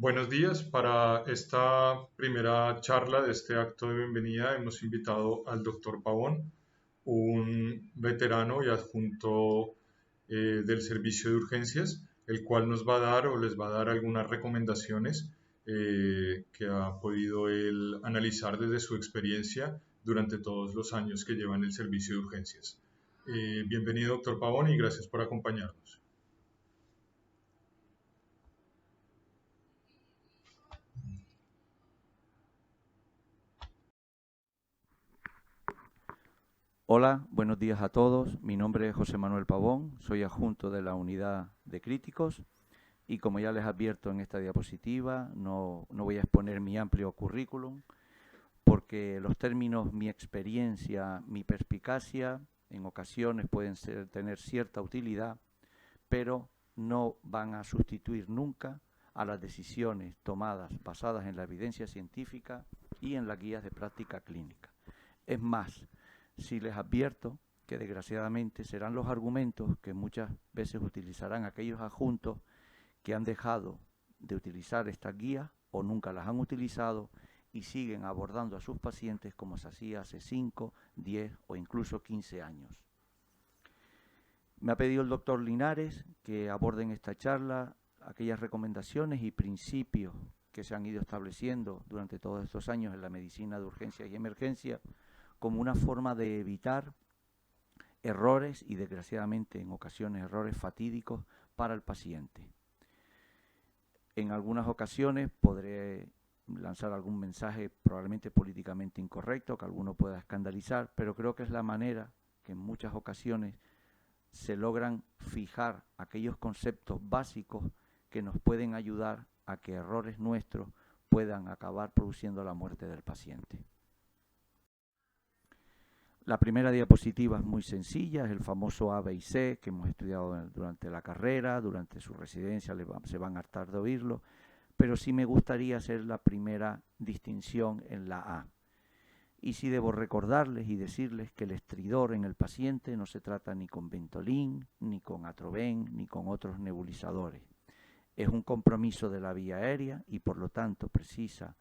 Buenos días. Para esta primera charla de este acto de bienvenida hemos invitado al doctor Pavón, un veterano y adjunto del servicio de urgencias, el cual nos va a dar o les va a dar algunas recomendaciones que ha podido él analizar desde su experiencia durante todos los años que lleva en el servicio de urgencias. Bienvenido, doctor Pavón, y gracias por acompañarnos. Hola, buenos días a todos. Mi nombre es José Manuel Pavón, soy adjunto de la unidad de críticos y como ya les advierto en esta diapositiva, no voy a exponer mi amplio currículum porque los términos mi experiencia, mi perspicacia, en ocasiones pueden tener cierta utilidad, pero no van a sustituir nunca a las decisiones tomadas basadas en la evidencia científica y en las guías de práctica clínica. Es más, si les advierto que desgraciadamente serán los argumentos que muchas veces utilizarán aquellos adjuntos que han dejado de utilizar estas guías o nunca las han utilizado y siguen abordando a sus pacientes como se hacía hace 5, 10 o incluso 15 años. Me ha pedido el doctor Linares que aborde en esta charla aquellas recomendaciones y principios que se han ido estableciendo durante todos estos años en la medicina de urgencia y emergencia como una forma de evitar errores y desgraciadamente en ocasiones errores fatídicos para el paciente. En algunas ocasiones podré lanzar algún mensaje probablemente políticamente incorrecto que alguno pueda escandalizar, pero creo que es la manera que en muchas ocasiones se logran fijar aquellos conceptos básicos que nos pueden ayudar a que errores nuestros puedan acabar produciendo la muerte del paciente. La primera diapositiva es muy sencilla, es el famoso A, B y C que hemos estudiado durante la carrera, durante su residencia se van a hartar de oírlo, pero sí me gustaría hacer la primera distinción en la A. Y sí debo recordarles y decirles que el estridor en el paciente no se trata ni con Ventolin, ni con Atroven, ni con otros nebulizadores. Es un compromiso de la vía aérea y por lo tanto precisa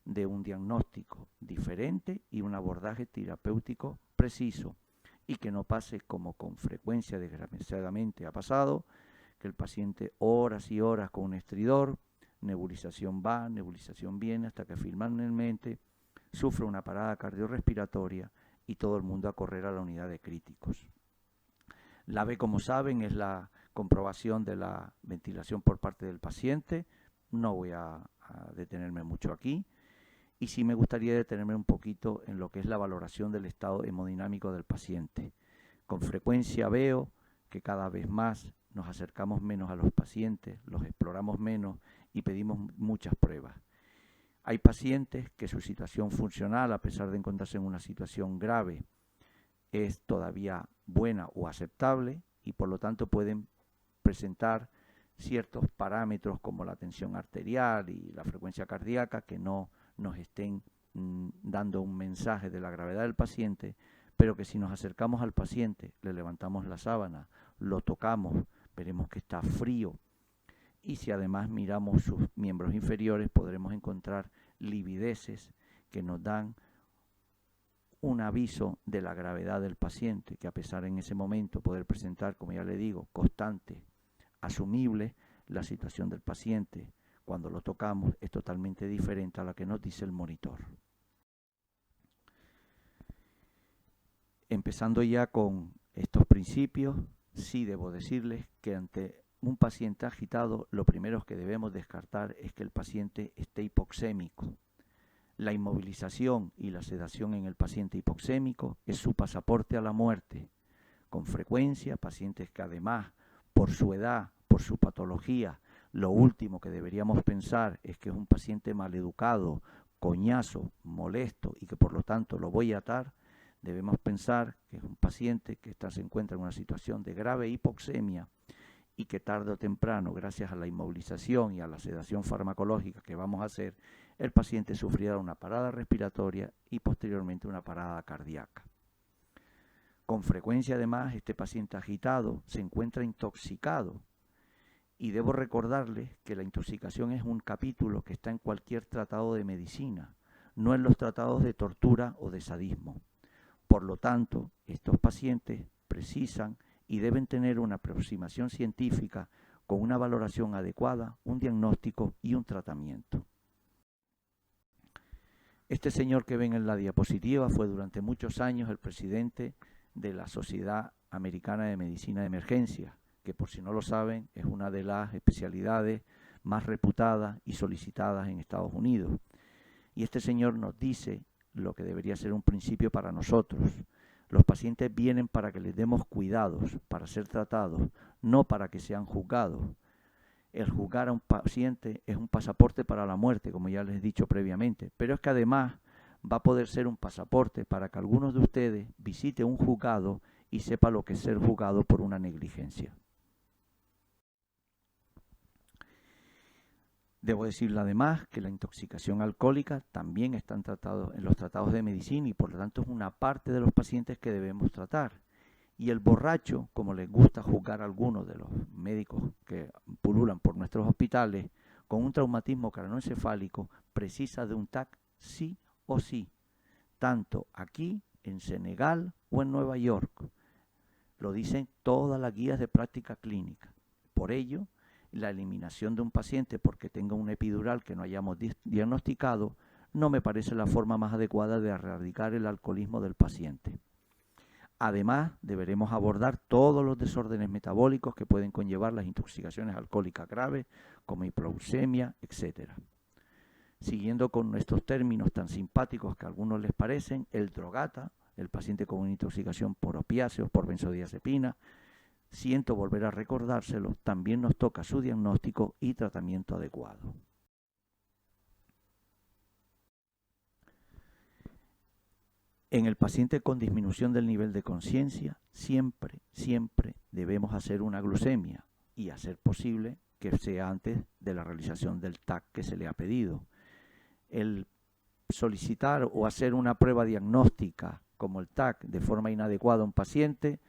de un diagnóstico diferente y un abordaje terapéutico preciso y que no pase como con frecuencia desgraciadamente ha pasado, que el paciente horas y horas con un estridor, nebulización va, nebulización viene, hasta que finalmente sufre una parada cardiorrespiratoria y todo el mundo a correr a la unidad de críticos. La B, como saben, es la comprobación de la ventilación por parte del paciente. No voy a detenerme mucho aquí. Y sí me gustaría detenerme un poquito en lo que es la valoración del estado hemodinámico del paciente. Con frecuencia veo que cada vez más nos acercamos menos a los pacientes, los exploramos menos y pedimos muchas pruebas. Hay pacientes que su situación funcional, a pesar de encontrarse en una situación grave, es todavía buena o aceptable y por lo tanto pueden presentar ciertos parámetros como la tensión arterial y la frecuencia cardíaca que no nos estén dando un mensaje de la gravedad del paciente, pero que si nos acercamos al paciente, le levantamos la sábana, lo tocamos, veremos que está frío y si además miramos sus miembros inferiores podremos encontrar livideces que nos dan un aviso de la gravedad del paciente, que a pesar en ese momento poder presentar, como ya le digo, constante, asumible, la situación del paciente cuando lo tocamos es totalmente diferente a la que nos dice el monitor. Empezando ya con estos principios, sí debo decirles que ante un paciente agitado, lo primero que debemos descartar es que el paciente esté hipoxémico. La inmovilización y la sedación en el paciente hipoxémico es su pasaporte a la muerte. Con frecuencia, pacientes que además, por su edad, por su patología, lo último que deberíamos pensar es que es un paciente maleducado, coñazo, molesto y que por lo tanto lo voy a atar, debemos pensar que es un paciente que se encuentra en una situación de grave hipoxemia y que tarde o temprano, gracias a la inmovilización y a la sedación farmacológica que vamos a hacer, el paciente sufrirá una parada respiratoria y posteriormente una parada cardíaca. Con frecuencia además este paciente agitado se encuentra intoxicado Y debo recordarles que la intoxicación es un capítulo que está en cualquier tratado de medicina, no en los tratados de tortura o de sadismo. Por lo tanto, estos pacientes precisan y deben tener una aproximación científica con una valoración adecuada, un diagnóstico y un tratamiento. Este señor que ven en la diapositiva fue durante muchos años el presidente de la Sociedad Americana de Medicina de Emergencia, que por si no lo saben es una de las especialidades más reputadas y solicitadas en Estados Unidos. Y este señor nos dice lo que debería ser un principio para nosotros. Los pacientes vienen para que les demos cuidados, para ser tratados, no para que sean juzgados. El juzgar a un paciente es un pasaporte para la muerte, como ya les he dicho previamente, pero es que además va a poder ser un pasaporte para que algunos de ustedes visite un juzgado y sepa lo que es ser juzgado por una negligencia. Debo decirle además que la intoxicación alcohólica también está en los tratados de medicina y por lo tanto es una parte de los pacientes que debemos tratar. Y el borracho, como les gusta juzgar a algunos de los médicos que pululan por nuestros hospitales, con un traumatismo craneoencefálico, precisa de un TAC sí o sí, tanto aquí, en Senegal o en Nueva York. Lo dicen todas las guías de práctica clínica. Por ello, la eliminación de un paciente porque tenga una epidural que no hayamos diagnosticado no me parece la forma más adecuada de erradicar el alcoholismo del paciente. Además, deberemos abordar todos los desórdenes metabólicos que pueden conllevar las intoxicaciones alcohólicas graves, como hipoglucemia, etc. Siguiendo con nuestros términos tan simpáticos que a algunos les parecen, el drogata, el paciente con una intoxicación por opiáceos, por benzodiazepina, siento volver a recordárselo, también nos toca su diagnóstico y tratamiento adecuado. En el paciente con disminución del nivel de conciencia, siempre debemos hacer una glucemia y, a ser posible, que sea antes de la realización del TAC que se le ha pedido. El solicitar o hacer una prueba diagnóstica como el TAC de forma inadecuada a un paciente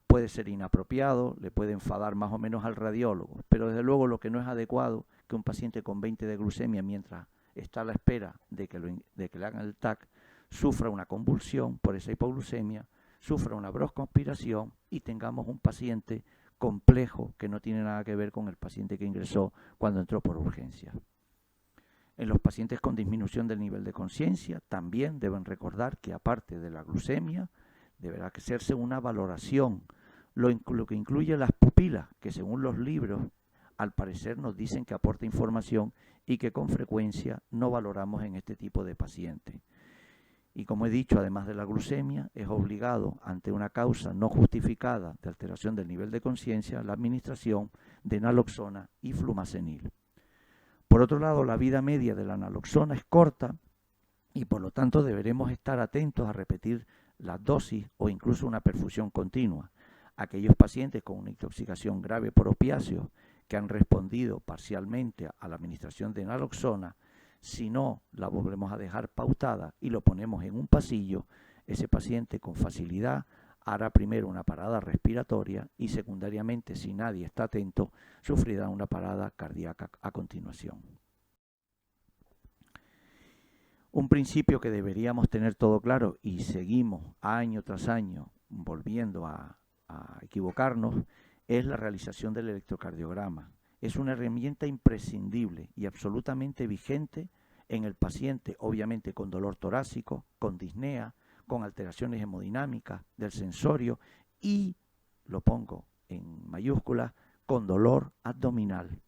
puede ser inapropiado, le puede enfadar más o menos al radiólogo, pero desde luego lo que no es adecuado que un paciente con 20 de glucemia, mientras está a la espera de que le hagan el TAC, sufra una convulsión por esa hipoglucemia, sufra una broncoaspiración y tengamos un paciente complejo que no tiene nada que ver con el paciente que ingresó cuando entró por urgencia. En los pacientes con disminución del nivel de conciencia también deben recordar que aparte de la glucemia deberá hacerse una valoración, lo que incluye las pupilas, que según los libros al parecer nos dicen que aporta información y que con frecuencia no valoramos en este tipo de pacientes. Y como he dicho, además de la glucemia, es obligado, ante una causa no justificada de alteración del nivel de conciencia, la administración de naloxona y flumazenil. Por otro lado, la vida media de la naloxona es corta y por lo tanto deberemos estar atentos a repetir las dosis o incluso una perfusión continua. Aquellos pacientes con una intoxicación grave por opiáceos que han respondido parcialmente a la administración de naloxona, si no la volvemos a dejar pautada y lo ponemos en un pasillo, ese paciente con facilidad hará primero una parada respiratoria y secundariamente, si nadie está atento, sufrirá una parada cardíaca a continuación. Un principio que deberíamos tener todo claro y seguimos año tras año volviendo a equivocarnos es la realización del electrocardiograma. Es una herramienta imprescindible y absolutamente vigente en el paciente, obviamente con dolor torácico, con disnea, con alteraciones hemodinámicas del sensorio y, lo pongo en mayúsculas, con dolor abdominal.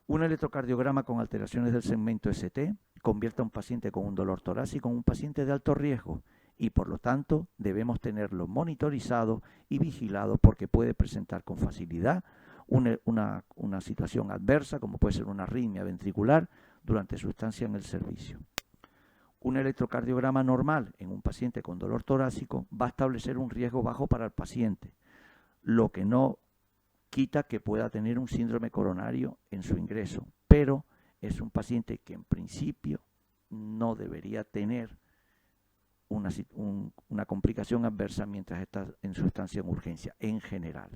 Un electrocardiograma con alteraciones del segmento ST convierte a un paciente con un dolor torácico en un paciente de alto riesgo y por lo tanto debemos tenerlo monitorizado y vigilado porque puede presentar con facilidad una situación adversa como puede ser una arritmia ventricular durante su estancia en el servicio. Un electrocardiograma normal en un paciente con dolor torácico va a establecer un riesgo bajo para el paciente, lo que no quita que pueda tener un síndrome coronario en su ingreso, pero es un paciente que en principio no debería tener una complicación adversa mientras está en su estancia en urgencia, en general.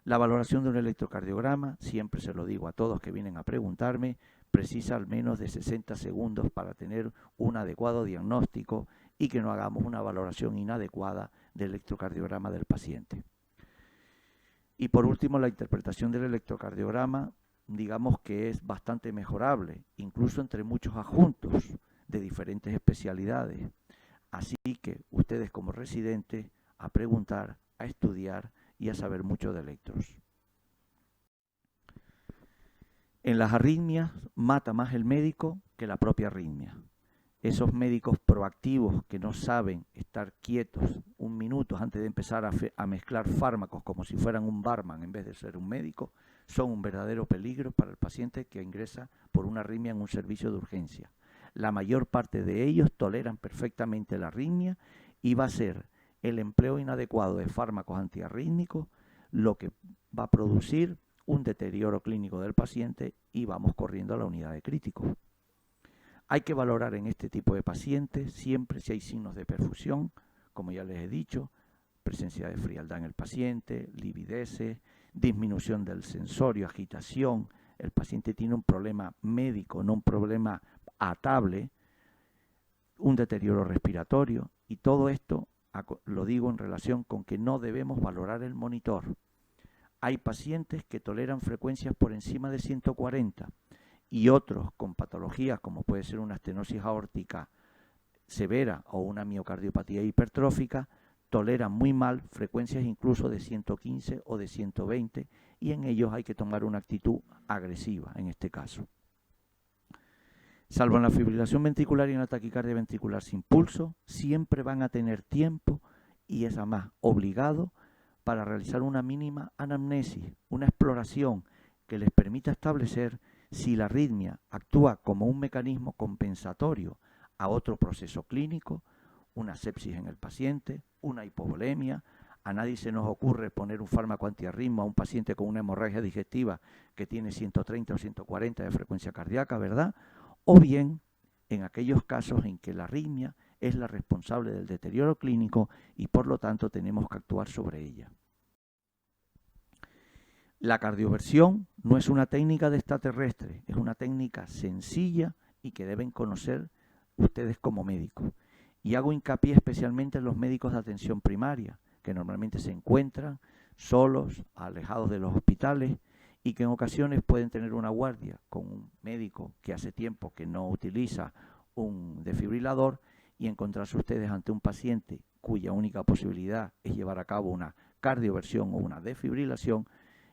La valoración de un electrocardiograma, siempre se lo digo a todos que vienen a preguntarme, precisa al menos de 60 segundos para tener un adecuado diagnóstico y que no hagamos una valoración inadecuada del electrocardiograma del paciente. Y por último, la interpretación del electrocardiograma, digamos que es bastante mejorable, incluso entre muchos adjuntos de diferentes especialidades. Así que ustedes como residentes a preguntar, a estudiar y a saber mucho de electros. En las arritmias mata más el médico que la propia arritmia. Esos médicos proactivos que no saben estar quietos un minuto antes de empezar a mezclar fármacos como si fueran un barman en vez de ser un médico, son un verdadero peligro para el paciente que ingresa por una arritmia en un servicio de urgencia. La mayor parte de ellos toleran perfectamente la arritmia y va a ser el empleo inadecuado de fármacos antiarrítmicos lo que va a producir un deterioro clínico del paciente y vamos corriendo a la unidad de críticos. Hay que valorar en este tipo de pacientes siempre si hay signos de perfusión, como ya les he dicho, presencia de frialdad en el paciente, livideces, disminución del sensorio, agitación. El paciente tiene un problema médico, no un problema atable, un deterioro respiratorio, y todo esto lo digo en relación con que no debemos valorar el monitor. Hay pacientes que toleran frecuencias por encima de 140 y otros con patologías como puede ser una estenosis aórtica severa o una miocardiopatía hipertrófica, toleran muy mal frecuencias incluso de 115 o de 120 y en ellos hay que tomar una actitud agresiva en este caso. Salvo en la fibrilación ventricular y en la taquicardia ventricular sin pulso, siempre van a tener tiempo y es además obligado para realizar una mínima anamnesis, una exploración que les permita establecer si la arritmia actúa como un mecanismo compensatorio a otro proceso clínico, una sepsis en el paciente, una hipovolemia. A nadie se nos ocurre poner un fármaco antiarritmo a un paciente con una hemorragia digestiva que tiene 130 o 140 de frecuencia cardíaca, ¿verdad? O bien en aquellos casos en que la arritmia es la responsable del deterioro clínico y por lo tanto tenemos que actuar sobre ella. La cardioversión no es una técnica de extraterrestre, es una técnica sencilla y que deben conocer ustedes como médicos. Y hago hincapié especialmente en los médicos de atención primaria, que normalmente se encuentran solos, alejados de los hospitales y que en ocasiones pueden tener una guardia con un médico que hace tiempo que no utiliza un desfibrilador y encontrarse ustedes ante un paciente cuya única posibilidad es llevar a cabo una cardioversión o una desfibrilación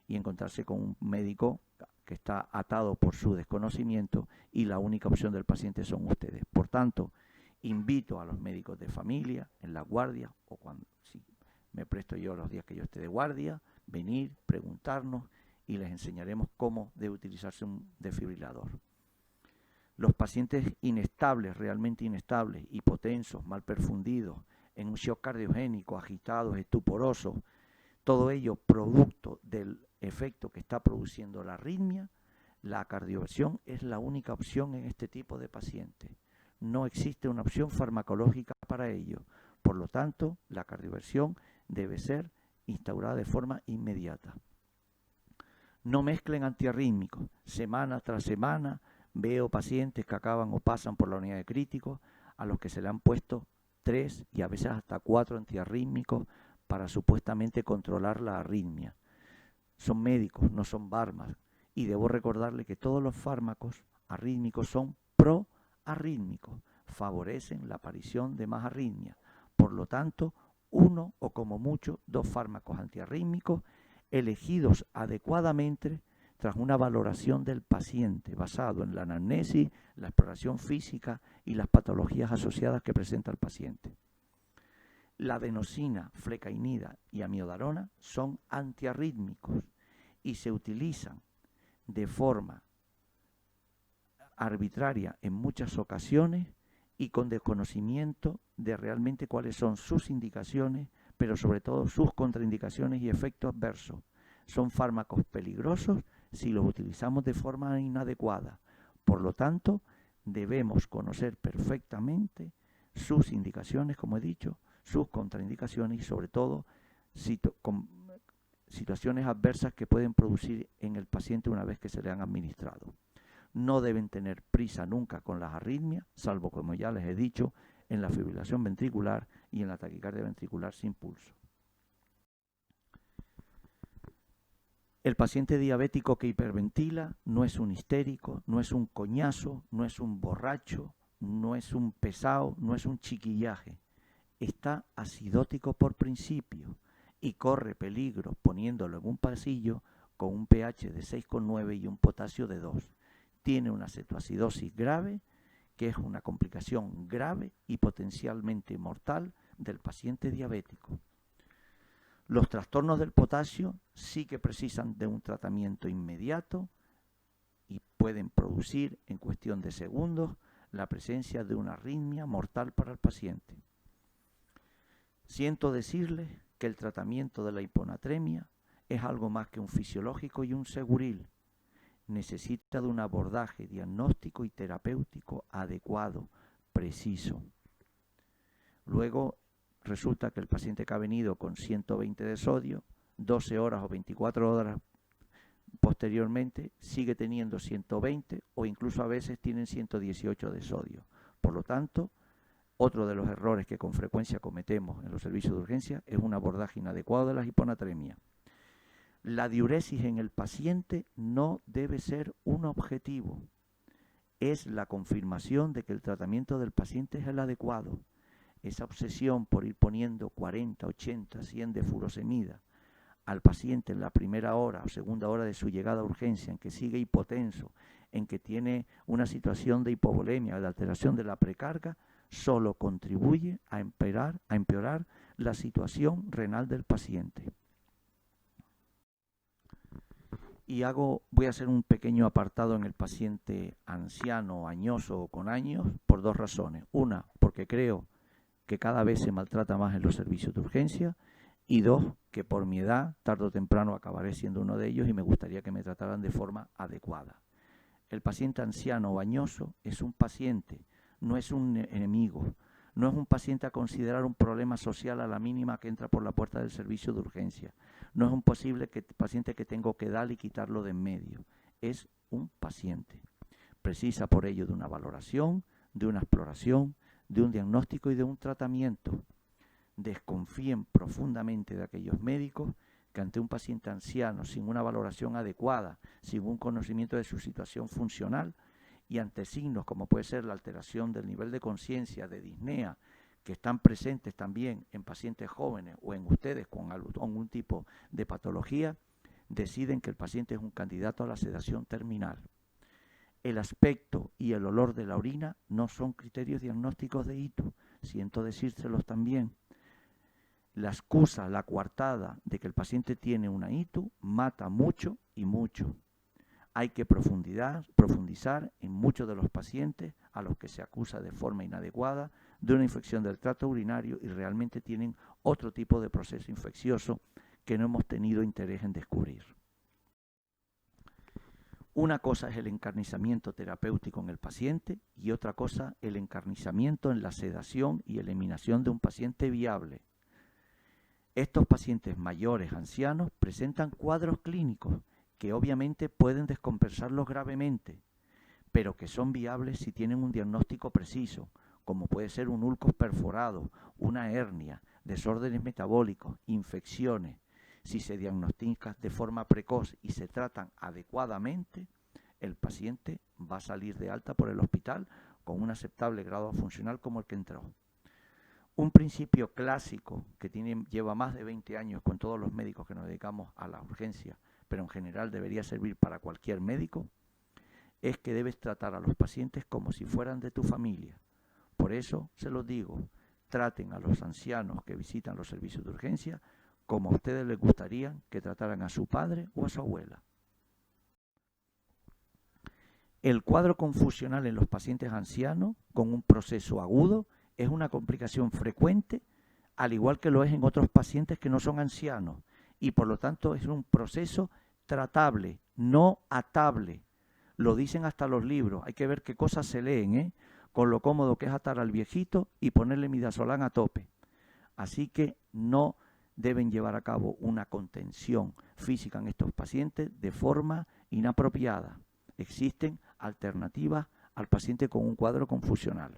y encontrarse con un médico que está atado por su desconocimiento y la única opción del paciente son ustedes. Por tanto, invito a los médicos de familia en la guardia o cuando si me presto yo los días que yo esté de guardia, venir, preguntarnos y les enseñaremos cómo debe utilizarse un desfibrilador. Los pacientes inestables, realmente inestables, hipotensos, mal perfundidos, en un shock cardiogénico, agitados, estuporosos, todo ello producto del efecto que está produciendo la arritmia, la cardioversión es la única opción en este tipo de pacientes. No existe una opción farmacológica para ello. Por lo tanto, la cardioversión debe ser instaurada de forma inmediata. No mezclen antiarrítmicos. Semana tras semana veo pacientes que acaban o pasan por la unidad de críticos a los que se le han puesto 3 y a veces hasta 4 antiarrítmicos para supuestamente controlar la arritmia. Son médicos, no son barman. Y debo recordarle que todos los fármacos arrítmicos son proarrítmicos, favorecen la aparición de más arritmia. Por lo tanto, uno o como mucho 2 fármacos antiarrítmicos elegidos adecuadamente tras una valoración del paciente basado en la anamnesis, la exploración física y las patologías asociadas que presenta el paciente. La adenosina, flecainida y amiodarona son antiarrítmicos y se utilizan de forma arbitraria en muchas ocasiones y con desconocimiento de realmente cuáles son sus indicaciones, pero sobre todo sus contraindicaciones y efectos adversos. Son fármacos peligrosos si los utilizamos de forma inadecuada. Por lo tanto, debemos conocer perfectamente sus indicaciones, como he dicho, sus contraindicaciones y sobre todo situaciones adversas que pueden producir en el paciente una vez que se le han administrado. No deben tener prisa nunca con las arritmias, salvo, como ya les he dicho, en la fibrilación ventricular y en la taquicardia ventricular sin pulso. El paciente diabético que hiperventila no es un histérico, no es un coñazo, no es un borracho, no es un pesado, no es un chiquillaje. Está acidótico por principio y corre peligro poniéndolo en un pasillo con un pH de 6,9 y un potasio de 2. Tiene una cetoacidosis grave, que es una complicación grave y potencialmente mortal del paciente diabético. Los trastornos del potasio sí que precisan de un tratamiento inmediato y pueden producir en cuestión de segundos la presencia de una arritmia mortal para el paciente. Siento decirles que el tratamiento de la hiponatremia es algo más que un fisiológico y un seguril. Necesita de un abordaje diagnóstico y terapéutico adecuado, preciso. Luego resulta que el paciente que ha venido con 120 de sodio, 12 horas o 24 horas posteriormente, sigue teniendo 120 o incluso a veces tienen 118 de sodio. Por lo tanto, otro de los errores que con frecuencia cometemos en los servicios de urgencia es un abordaje inadecuado de la hiponatremia. La diuresis en el paciente no debe ser un objetivo. Es la confirmación de que el tratamiento del paciente es el adecuado. Esa obsesión por ir poniendo 40, 80, 100 de furosemida al paciente en la primera hora o segunda hora de su llegada a urgencia, en que sigue hipotenso, en que tiene una situación de hipovolemia, de alteración de la precarga, solo contribuye a empeorar la situación renal del paciente. Y voy a hacer un pequeño apartado en el paciente anciano, añoso o con años, por dos razones. Una, porque creo que cada vez se maltrata más en los servicios de urgencia, y dos, que por mi edad, tarde o temprano acabaré siendo uno de ellos y me gustaría que me trataran de forma adecuada. El paciente anciano o añoso es un paciente, no es un enemigo, no es un paciente a considerar un problema social a la mínima que entra por la puerta del servicio de urgencia, no es un paciente que tengo que dar y quitarlo de en medio, es un paciente. Precisa por ello de una valoración, de una exploración, de un diagnóstico y de un tratamiento. Desconfíen profundamente de aquellos médicos que ante un paciente anciano sin una valoración adecuada, sin un conocimiento de su situación funcional y ante signos como puede ser la alteración del nivel de conciencia, de disnea, que están presentes también en pacientes jóvenes o en ustedes con algún tipo de patología, deciden que el paciente es un candidato a la sedación terminal. El aspecto y el olor de la orina no son criterios diagnósticos de hito, siento decírselos también. La excusa, la coartada de que el paciente tiene una ITU mata mucho y mucho. Hay que profundizar en muchos de los pacientes a los que se acusa de forma inadecuada de una infección del tracto urinario y realmente tienen otro tipo de proceso infeccioso que no hemos tenido interés en descubrir. Una cosa es el encarnizamiento terapéutico en el paciente y otra cosa el encarnizamiento en la sedación y eliminación de un paciente viable. Estos pacientes mayores, ancianos, presentan cuadros clínicos que obviamente pueden descompensarlos gravemente, pero que son viables si tienen un diagnóstico preciso, como puede ser un ulcus perforado, una hernia, desórdenes metabólicos, infecciones. Si se diagnostican de forma precoz y se tratan adecuadamente, el paciente va a salir de alta por el hospital con un aceptable grado funcional como el que entró. Un principio clásico que lleva más de 20 años con todos los médicos que nos dedicamos a la urgencia, pero en general debería servir para cualquier médico, es que debes tratar a los pacientes como si fueran de tu familia. Por eso se los digo, traten a los ancianos que visitan los servicios de urgencia como a ustedes les gustaría que trataran a su padre o a su abuela. El cuadro confusional en los pacientes ancianos con un proceso agudo es una complicación frecuente, al igual que lo es en otros pacientes que no son ancianos, y por lo tanto es un proceso tratable, no atable. Lo dicen hasta los libros, hay que ver qué cosas se leen, con lo cómodo que es atar al viejito y ponerle midazolam a tope. Así que no deben llevar a cabo una contención física en estos pacientes de forma inapropiada. Existen alternativas al paciente con un cuadro confusional.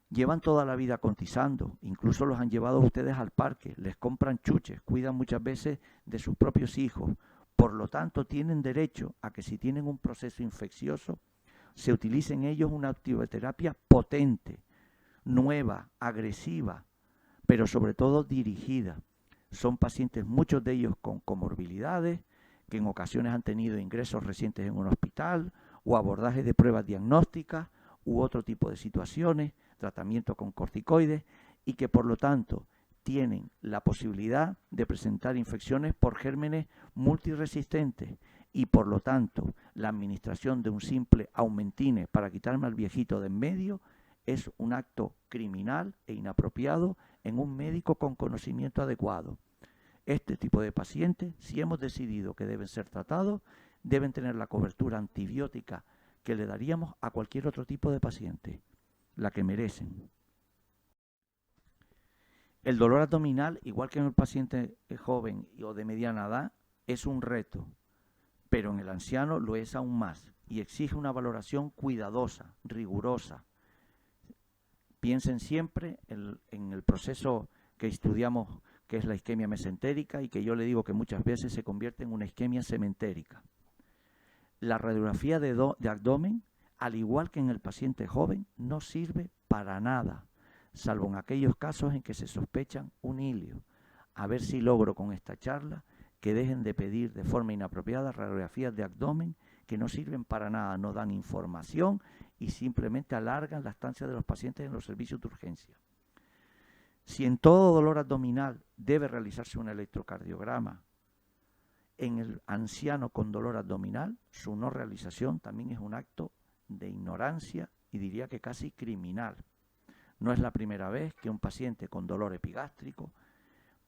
Llevan toda la vida cotizando, incluso los han llevado ustedes al parque, les compran chuches, cuidan muchas veces de sus propios hijos. Por lo tanto, tienen derecho a que si tienen un proceso infeccioso, se utilice en ellos una activoterapia potente, nueva, agresiva, pero sobre todo dirigida. Son pacientes, muchos de ellos con comorbilidades, que en ocasiones han tenido ingresos recientes en un hospital o abordaje de pruebas diagnósticas u otro tipo de situaciones, tratamiento con corticoides, y que por lo tanto tienen la posibilidad de presentar infecciones por gérmenes multiresistentes y por lo tanto la administración de un simple aumentine para quitarme al viejito de en medio es un acto criminal e inapropiado en un médico con conocimiento adecuado. Este tipo de pacientes, si hemos decidido que deben ser tratados, deben tener la cobertura antibiótica que le daríamos a cualquier otro tipo de paciente, la que merecen. El dolor abdominal, igual que en el paciente joven o de mediana edad, es un reto, pero en el anciano lo es aún más y exige una valoración cuidadosa, rigurosa. Piensen siempre en el proceso que estudiamos, que es la isquemia mesentérica y que yo le digo que muchas veces se convierte en una isquemia cementérica. La radiografía de abdomen, al igual que en el paciente joven, no sirve para nada, salvo en aquellos casos en que se sospechan un ilio. A ver si logro con esta charla que dejen de pedir de forma inapropiada radiografías de abdomen que no sirven para nada, no dan información y simplemente alargan la estancia de los pacientes en los servicios de urgencia. Si en todo dolor abdominal debe realizarse un electrocardiograma, en el anciano con dolor abdominal, su no realización también es un acto de ignorancia y diría que casi criminal. No es la primera vez que un paciente con dolor epigástrico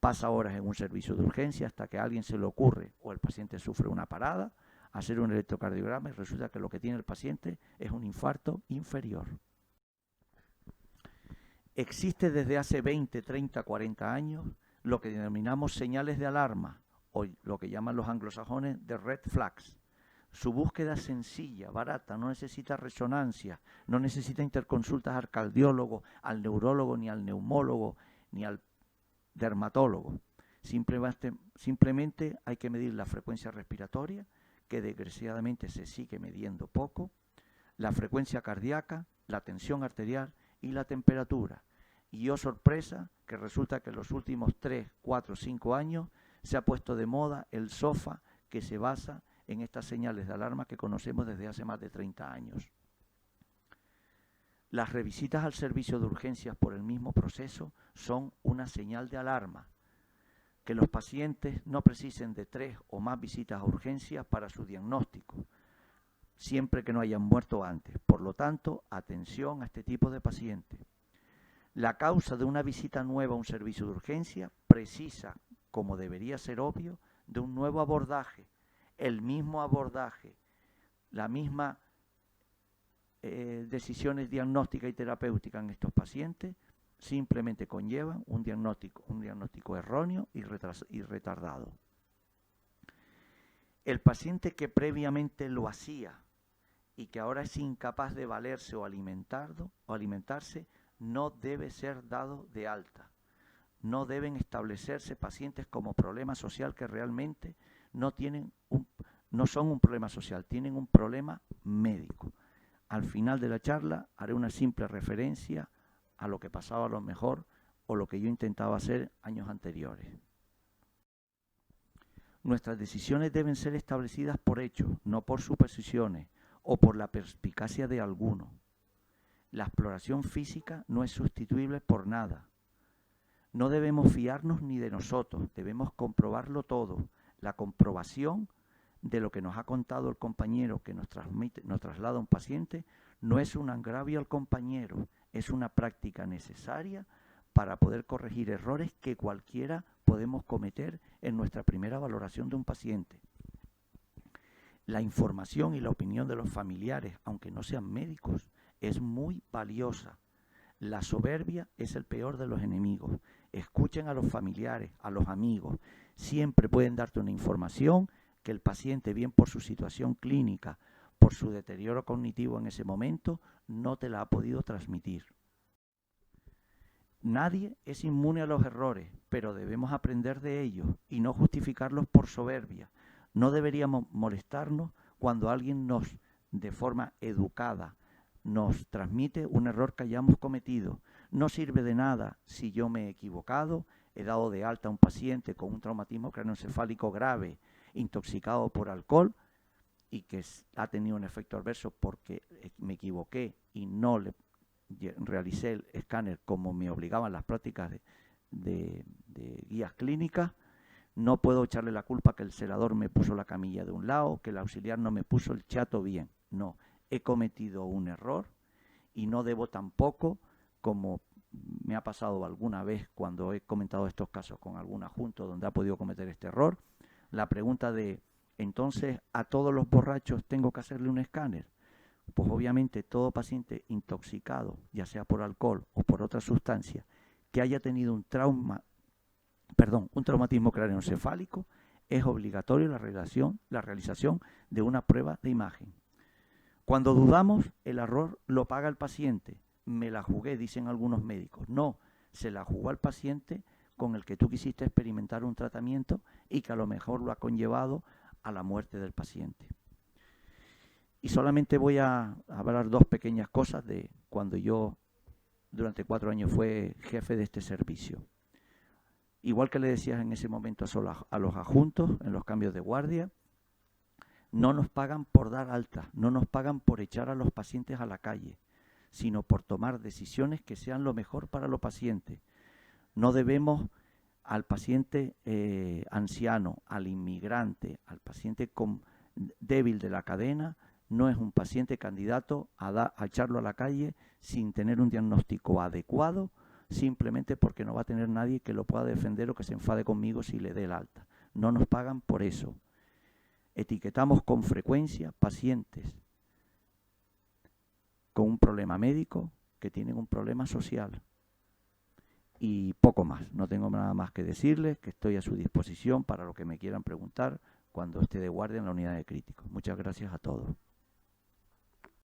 pasa horas en un servicio de urgencia hasta que a alguien se le ocurre o el paciente sufre una parada, hacer un electrocardiograma y resulta que lo que tiene el paciente es un infarto inferior. Existe desde hace 20, 30, 40 años lo que denominamos señales de alarma, o lo que llaman los anglosajones de red flags. Su búsqueda es sencilla, barata, no necesita resonancia, no necesita interconsultas al cardiólogo, al neurólogo, ni al neumólogo, ni al dermatólogo. Simplemente hay que medir la frecuencia respiratoria, que desgraciadamente se sigue midiendo poco, la frecuencia cardíaca, la tensión arterial y la temperatura. Y sorpresa, que resulta que en los últimos 3, 4, 5 años se ha puesto de moda el SOFA, que se basa en estas señales de alarma que conocemos desde hace más de 30 años. Las revisitas al servicio de urgencias por el mismo proceso son una señal de alarma. Que los pacientes no precisen de 3 o más visitas a urgencias para su diagnóstico, siempre que no hayan muerto antes. Por lo tanto, atención a este tipo de pacientes. La causa de una visita nueva a un servicio de urgencia precisa, como debería ser obvio, de un nuevo abordaje. El mismo abordaje, la misma decisiones diagnósticas y terapéuticas en estos pacientes simplemente conllevan un diagnóstico erróneo y retardado. El paciente que previamente lo hacía y que ahora es incapaz de valerse o alimentarse no debe ser dado de alta. No deben establecerse pacientes como problema social que realmente no son un problema social, tienen un problema médico. Al final de la charla haré una simple referencia a lo que pasaba a lo mejor o lo que yo intentaba hacer años anteriores. Nuestras decisiones deben ser establecidas por hechos, no por suposiciones o por la perspicacia de alguno. La exploración física no es sustituible por nada. No debemos fiarnos ni de nosotros, debemos comprobarlo todo. La comprobación de lo que nos ha contado el compañero que nos traslada un paciente no es un agravio al compañero, es una práctica necesaria para poder corregir errores que cualquiera podemos cometer en nuestra primera valoración de un paciente. La información y la opinión de los familiares, aunque no sean médicos, es muy valiosa. La soberbia es el peor de los enemigos. escuchen a los familiares, a los amigos. Siempre pueden darte una información que el paciente, bien por su situación clínica, por su deterioro cognitivo en ese momento, no te la ha podido transmitir. Nadie es inmune a los errores, pero debemos aprender de ellos y no justificarlos por soberbia. No deberíamos molestarnos cuando alguien de forma educada, nos transmite un error que hayamos cometido. No sirve de nada si yo me he equivocado, he dado de alta a un paciente con un traumatismo craneoencefálico grave, intoxicado por alcohol, y que ha tenido un efecto adverso porque me equivoqué y no le realicé el escáner como me obligaban las prácticas de guías clínicas. No puedo echarle la culpa que el celador me puso la camilla de un lado, que el auxiliar no me puso el chato bien. No, he cometido un error y no debo tampoco, como me ha pasado alguna vez cuando he comentado estos casos con algún adjunto donde ha podido cometer este error, la pregunta de, entonces, ¿a todos los borrachos tengo que hacerle un escáner? Pues obviamente todo paciente intoxicado, ya sea por alcohol o por otra sustancia, que haya tenido un traumatismo craneoencefálico, es obligatorio la realización de una prueba de imagen. Cuando dudamos, el error lo paga el paciente. Me la jugué, dicen algunos médicos. No, se la jugó al paciente con el que tú quisiste experimentar un tratamiento y que a lo mejor lo ha conllevado a la muerte del paciente. Y solamente voy a hablar dos pequeñas cosas de cuando yo durante 4 años fui jefe de este servicio. Igual que le decías en ese momento a los adjuntos en los cambios de guardia, no nos pagan por dar alta, no nos pagan por echar a los pacientes a la calle, sino por tomar decisiones que sean lo mejor para los pacientes. No debemos al paciente anciano, al inmigrante, al paciente débil de la cadena, no es un paciente candidato a echarlo a la calle sin tener un diagnóstico adecuado, simplemente porque no va a tener nadie que lo pueda defender o que se enfade conmigo si le dé el alta. No nos pagan por eso. Etiquetamos con frecuencia pacientes con un problema médico que tienen un problema social. Y poco más. No tengo nada más que decirles, que estoy a su disposición para lo que me quieran preguntar cuando esté de guardia en la unidad de críticos. Muchas gracias a todos.